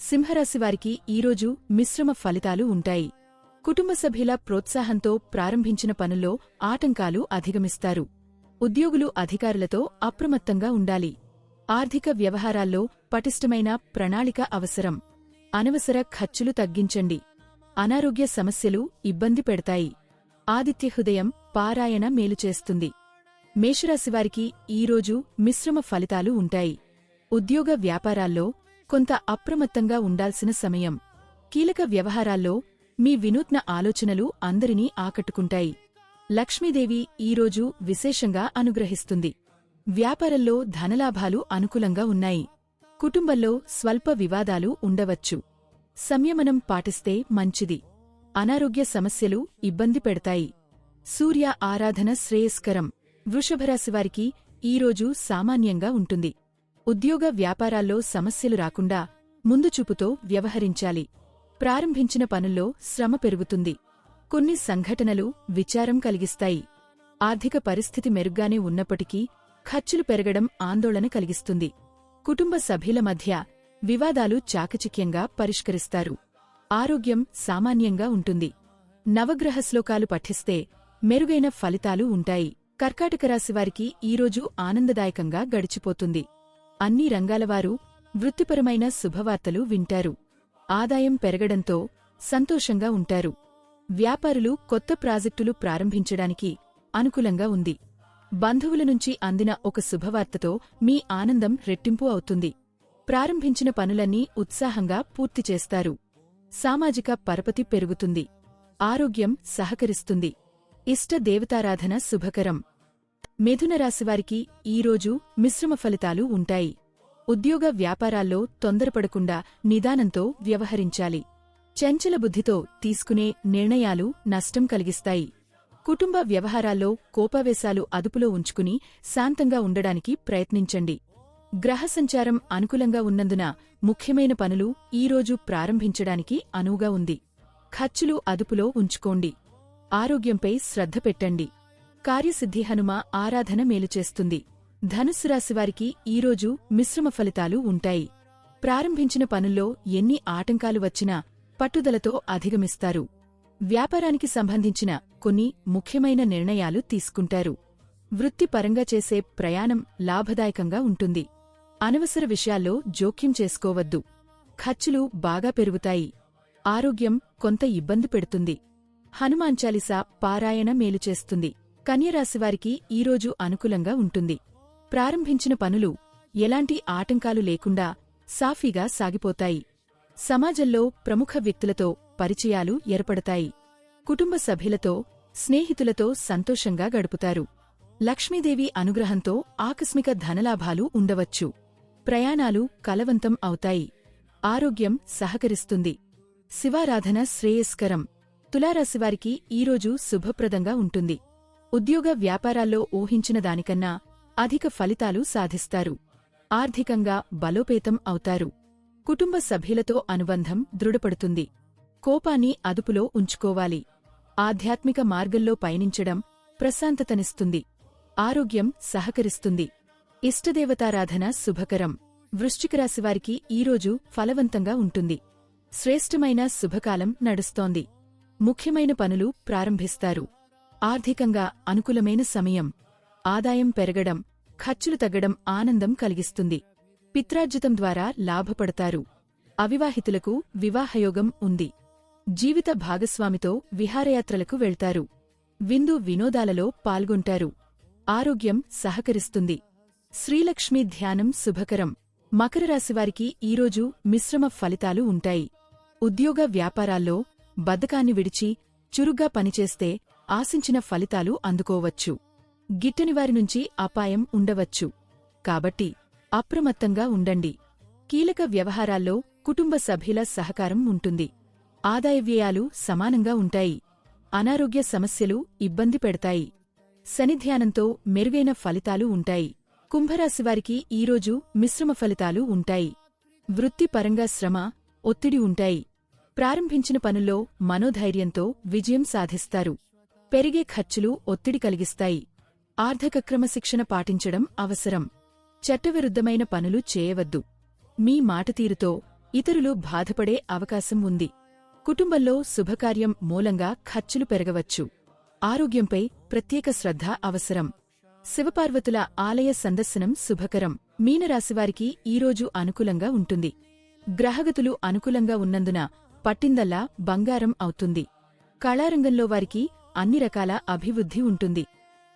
సింహరాశివారికి ఈరోజు మిశ్రమ ఫలితాలు ఉంటాయి. కుటుంబ సభ్యుల ప్రోత్సాహంతో ప్రారంభించిన పనుల్లో ఆటంకాలు అధిగమిస్తారు. ఉద్యోగులు అధికారులతో అప్రమత్తంగా ఉండాలి. ఆర్థిక వ్యవహారాల్లో పటిష్టమైన ప్రణాళిక అవసరం. అనవసర ఖర్చులు తగ్గించండి. అనారోగ్య సమస్యలు ఇబ్బంది పెడతాయి. ఆదిత్య హృదయం పారాయణ మేలు చేస్తుంది. మేషరాశివారికి ఈరోజు మిశ్రమ ఫలితాలు ఉంటాయి. ఉద్యోగ వ్యాపారాల్లో కొంత అప్రమత్తంగా ఉండాల్సిన సమయం. కీలక వ్యవహారాల్లో మీ వినూత్న ఆలోచనలు అందరినీ ఆకట్టుకుంటాయి. లక్ష్మీదేవి ఈరోజు విశేషంగా అనుగ్రహిస్తుంది. వ్యాపారంలో ధనలాభాలు అనుకూలంగా ఉన్నాయి. కుటుంబంలో స్వల్ప వివాదాలు ఉండవచ్చు. సంయమనం పాటిస్తే మంచిది. అనారోగ్య సమస్యలు ఇబ్బంది పెడతాయి. సూర్య ఆరాధన శ్రేయస్కరం. వృషభరాశివారికి ఈరోజు సామాన్యంగా ఉంటుంది. ఉద్యోగ వ్యాపారాల్లో సమస్యలు రాకుండా ముందుచూపుతో వ్యవహరించాలి. ప్రారంభించిన పనుల్లో శ్రమ పెరుగుతుంది. కొన్ని సంఘటనలు విచారం కలిగిస్తాయి. ఆర్థిక పరిస్థితి మెరుగ్గానే ఉన్నప్పటికీ ఖర్చులు పెరగడం ఆందోళన కలిగిస్తుంది. కుటుంబ సభ్యుల మధ్య వివాదాలు చాకచక్యంగా పరిష్కరిస్తారు. ఆరోగ్యం సామాన్యంగా ఉంటుంది. నవగ్రహ శ్లోకాలు పఠిస్తే మెరుగైన ఫలితాలు ఉంటాయి. కర్కాటక రాశివారికి ఈరోజు ఆనందదాయకంగా గడిచిపోతుంది. అన్ని రంగాలవారు వృత్తిపరమైన శుభవార్తలు వింటారు. ఆదాయం పెరగడంతో సంతోషంగా ఉంటారు. వ్యాపారులు కొత్త ప్రాజెక్టులు ప్రారంభించడానికి అనుకూలంగా ఉంది. బంధువుల నుంచి అందిన ఒక శుభవార్తతో మీ ఆనందం రెట్టింపు అవుతుంది. ప్రారంభించిన పనులన్నీ ఉత్సాహంగా పూర్తి చేస్తారు. సామాజిక పరపతి పెరుగుతుంది. ఆరోగ్యం సహకరిస్తుంది. ఇష్ట దేవతారాధన శుభకరం. మిథున రాశివారికి ఈరోజు మిశ్రమ ఫలితాలు ఉంటాయి. ఉద్యోగ వ్యాపారాల్లో తొందరపడకుండా నిదానంతో వ్యవహరించాలి. చంచల బుద్ధితో తీసుకునే నిర్ణయాలు నష్టం కలిగిస్తాయి. కుటుంబ వ్యవహారాల్లో కోపావేశాలు అదుపులో ఉంచుకుని శాంతంగా ఉండడానికి ప్రయత్నించండి. గ్రహసంచారం అనుకూలంగా ఉన్నందున ముఖ్యమైన పనులు ఈరోజు ప్రారంభించడానికి అనువుగా ఉంది. ఖర్చులు అదుపులో ఉంచుకోండి. ఆరోగ్యంపై శ్రద్ధ పెట్టండి. కార్యసిద్ధి హనుమ ఆరాధన మేలుచేస్తుంది. ధనుస్సు రాశివారికి ఈరోజు మిశ్రమ ఫలితాలు ఉంటాయి. ప్రారంభించిన పనుల్లో ఎన్ని ఆటంకాలు వచ్చినా పట్టుదలతో అధిగమిస్తారు. వ్యాపారానికి సంబంధించిన కొన్ని ముఖ్యమైన నిర్ణయాలు తీసుకుంటారు. వృత్తిపరంగా చేసే ప్రయాణం లాభదాయకంగా ఉంటుంది. అనవసర విషయాల్లో జోక్యం చేసుకోవద్దు. ఖర్చులు బాగా పెరుగుతాయి. ఆరోగ్యం కొంత ఇబ్బంది పెడుతుంది. హనుమాన్ చాలీసా పారాయణ మేలుచేస్తుంది. కన్యరాశివారికి ఈరోజు అనుకూలంగా ఉంటుంది. ప్రారంభించిన పనులు ఎలాంటి ఆటంకాలు లేకుండా సాఫీగా సాగిపోతాయి. సమాజంలో ప్రముఖ వ్యక్తులతో పరిచయాలు ఏర్పడతాయి. కుటుంబ సభ్యులతో, స్నేహితులతో సంతోషంగా గడుపుతారు. లక్ష్మీదేవి అనుగ్రహంతో ఆకస్మిక ధనలాభాలు ఉండవచ్చు. ప్రయాణాలు కలవంతం అవుతాయి. ఆరోగ్యం సహకరిస్తుంది. శివారాధన శ్రేయస్కరం. తులారాశివారికి ఈరోజు శుభప్రదంగా ఉంటుంది. ఉద్యోగ వ్యాపారాల్లో ఊహించిన దానికన్నా అధిక ఫలితాలు సాధిస్తారు. ఆర్థికంగా బలోపేతం అవుతారు. కుటుంబ సభ్యులతో అనుబంధం దృఢపడుతుంది. కోపాన్ని అదుపులో ఉంచుకోవాలి. ఆధ్యాత్మిక మార్గంలో పయనించడం ప్రశాంతతనిస్తుంది. ఆరోగ్యం సహకరిస్తుంది. ఇష్టదేవతారాధన శుభకరం. వృశ్చికరాశివారికి ఈరోజు ఫలవంతంగా ఉంటుంది. శ్రేష్టమైన శుభకాలం నడుస్తోంది. ముఖ్యమైన పనులు ప్రారంభిస్తారు. ఆర్థికంగా అనుకూలమైన సమయం. ఆదాయం పెరగడం, ఖర్చులు తగ్గడం ఆనందం కలిగిస్తుంది. పిత్రార్జితం ద్వారా లాభపడతారు. అవివాహితులకు వివాహయోగం ఉంది. జీవిత భాగస్వామితో విహారయాత్రలకు వెళ్తారు. విందు వినోదాలలో పాల్గొంటారు. ఆరోగ్యం సహకరిస్తుంది. శ్రీలక్ష్మీ ధ్యానం శుభకరం. మకర రాశివారికి ఈరోజు మిశ్రమ ఫలితాలు ఉంటాయి. ఉద్యోగ వ్యాపారాల్లో బద్ధకాన్ని విడిచి చురుగ్గా పనిచేస్తే ఆశించిన ఫలితాలు అందుకోవచ్చు. గిట్టనివారినుంచి అపాయం ఉండవచ్చు. కాబట్టి అప్రమత్తంగా ఉండండి. కీలక వ్యవహారాల్లో కుటుంబ సభ్యుల సహకారం ఉంటుంది. ఆదాయవ్యయాలు సమానంగా ఉంటాయి. అనారోగ్య సమస్యలు ఇబ్బంది పెడతాయి. శనిధ్యానంతో మెరుగైన ఫలితాలు ఉంటాయి. కుంభరాశివారికి ఈరోజు మిశ్రమ ఫలితాలు ఉంటాయి. వృత్తిపరంగా శ్రమ, ఒత్తిడి ఉంటాయి. ప్రారంభించిన పనుల్లో మనోధైర్యంతో విజయం సాధిస్తారు. పెరిగే ఖర్చులు ఒత్తిడి కలిగిస్తాయి. ఆర్థిక క్రమశిక్షణ పాటించడం అవసరం. చట్టవిరుద్ధమైన పనులు చేయవద్దు. మీ మాటతీరుతో ఇతరులు బాధపడే అవకాశం ఉంది. కుటుంబంలో శుభకార్యం మూలంగా ఖర్చులు పెరగవచ్చు. ఆరోగ్యంపై ప్రత్యేక శ్రద్ధ అవసరం. శివపార్వతుల ఆలయ సందర్శనం శుభకరం. మీనరాశివారికి ఈరోజు అనుకూలంగా ఉంటుంది. గ్రహగతులు అనుకూలంగా ఉన్నందున పట్టిందల్లా బంగారం అవుతుంది. కళారంగంలో వారికి అన్ని రకాల అభివృద్ధి ఉంటుంది.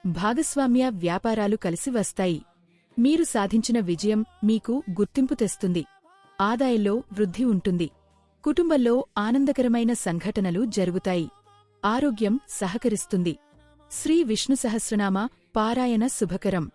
భాగస్వామ్య వ్యాపారాలు కలిసి వస్తాయి. మీరు సాధించిన విజయం మీకు గుర్తింపు తెస్తుంది. ఆదాయంలో వృద్ధి ఉంటుంది. కుటుంబంలో ఆనందకరమైన సంఘటనలు జరుగుతాయి. ఆరోగ్యం సహకరిస్తుంది. శ్రీ విష్ణు సహస్రనామ పారాయణ శుభకరం.